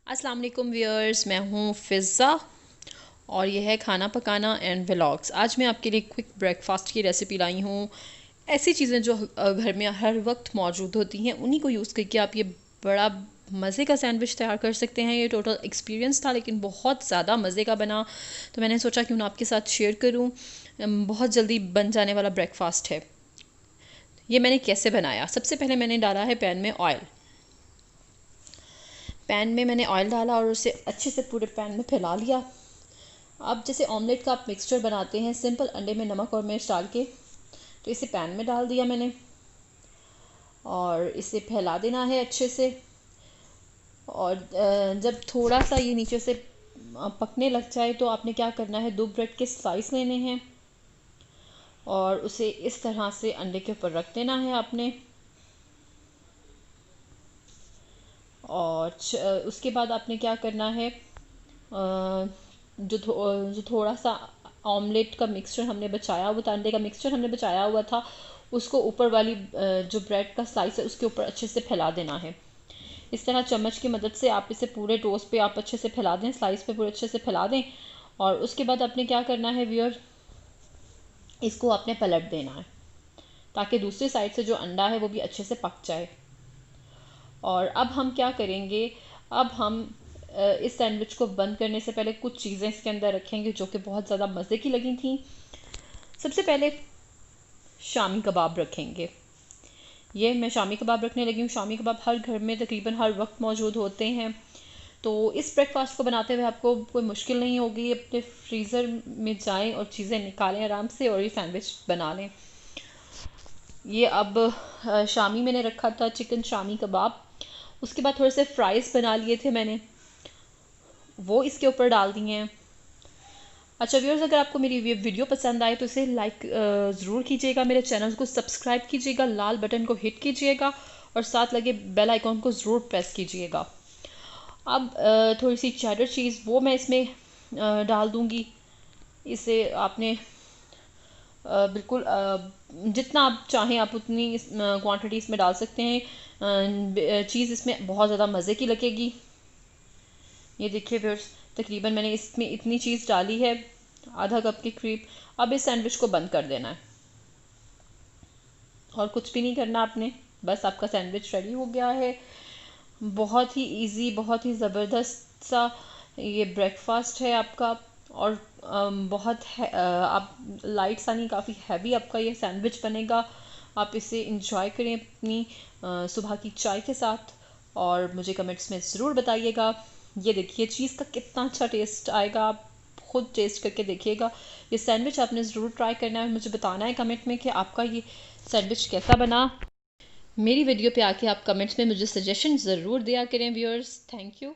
अस्सलाम वालेकुम व्यूअर्स, मैं हूँ फ़िज़्ज़ा और यह है खाना पकाना एंड व्लॉग्स। आज मैं आपके लिए क्विक ब्रेकफास्ट की रेसिपी लाई हूँ। ऐसी चीज़ें जो घर में हर वक्त मौजूद होती हैं उन्हीं को यूज़ करके आप ये बड़ा मज़े का सैंडविच तैयार कर सकते हैं। ये टोटल एक्सपीरियंस था लेकिन बहुत ज़्यादा मज़े का बना, तो मैंने सोचा क्यों ना आपके साथ शेयर करूँ। बहुत जल्दी बन जाने वाला ब्रेकफास्ट है। ये मैंने कैसे बनाया, सबसे पहले मैंने डाला है पैन में ऑयल। पैन में मैंने ऑयल डाला और उसे अच्छे से पूरे पैन में फैला लिया। अब जैसे ऑमलेट का आप मिक्सचर बनाते हैं सिंपल, अंडे में नमक और मिर्च डाल के, तो इसे पैन में डाल दिया मैंने और इसे फैला देना है अच्छे से। और जब थोड़ा सा ये नीचे से पकने लग जाए तो आपने क्या करना है, 2 ब्रेड के स्लाइस लेने हैं और उसे इस तरह से अंडे के ऊपर रख देना है आपने। और उसके बाद आपने क्या करना है, जो थोड़ा सा ऑमलेट का मिक्सचर हमने बचाया हुआ था, अंडे का मिक्सचर हमने बचाया हुआ था, उसको ऊपर वाली जो ब्रेड का स्लाइस है उसके ऊपर अच्छे से फैला देना है। इस तरह चम्मच की मदद से आप इसे पूरे टोस्ट पे आप अच्छे से फैला दें, स्लाइस पे पूरे अच्छे से फैला दें। और उसके बाद आपने क्या करना है व्यूअर, इसको आपने पलट देना है ताकि दूसरी साइड से जो अंडा है वो भी अच्छे से पक जाए। और अब हम क्या करेंगे, अब हम इस सैंडविच को बंद करने से पहले कुछ चीज़ें इसके अंदर रखेंगे जो कि बहुत ज़्यादा मज़े की लगी थी। सबसे पहले शामी कबाब रखेंगे। ये मैं शामी कबाब रखने लगी हूँ। शामी कबाब हर घर में तकरीबन हर वक्त मौजूद होते हैं, तो इस ब्रेकफास्ट को बनाते हुए आपको कोई मुश्किल नहीं होगी। अपने फ्रीज़र में जाएं और चीज़ें निकालें आराम से और ये सैंडविच बना लें। ये अब शामी मैंने रखा था, चिकन शामी कबाब। उसके बाद थोड़े से फ्राइज़ बना लिए थे मैंने, वो इसके ऊपर डाल दिए हैं। अच्छा व्यूअर्स, अगर आपको मेरी ये वीडियो पसंद आए तो इसे लाइक ज़रूर कीजिएगा, मेरे चैनल को सब्सक्राइब कीजिएगा, लाल बटन को हिट कीजिएगा और साथ लगे बेल आइकॉन को ज़रूर प्रेस कीजिएगा। अब थोड़ी सी चेडर चीज़ वो मैं इसमें डाल दूँगी। इसे आपने बिल्कुल जितना आप चाहें आप उतनी क्वांटिटी इसमें डाल सकते हैं। चीज़ इसमें बहुत ज़्यादा मज़े की लगेगी। ये देखिए व्यूअर्स, तकरीबन मैंने इसमें इतनी चीज़ डाली है, आधा कप के करीब। अब इस सैंडविच को बंद कर देना है और कुछ भी नहीं करना आपने, बस आपका सैंडविच रेडी हो गया है। बहुत ही इजी, बहुत ही ज़बरदस्त सा ये ब्रेकफास्ट है आपका। और बहुत आप लाइट सा नहीं, काफ़ी हैवी आपका ये सैंडविच बनेगा। आप इसे इंजॉय करें अपनी सुबह की चाय के साथ और मुझे कमेंट्स में ज़रूर बताइएगा। ये देखिए चीज़ का कितना अच्छा टेस्ट आएगा, आप खुद टेस्ट करके देखिएगा। ये सैंडविच आपने ज़रूर ट्राई करना है, मुझे बताना है कमेंट में कि आपका ये सैंडविच कैसा बना। मेरी वीडियो पे आके आप कमेंट्स में मुझे सजेशन ज़रूर दिया करें व्यूअर्स। Thank you.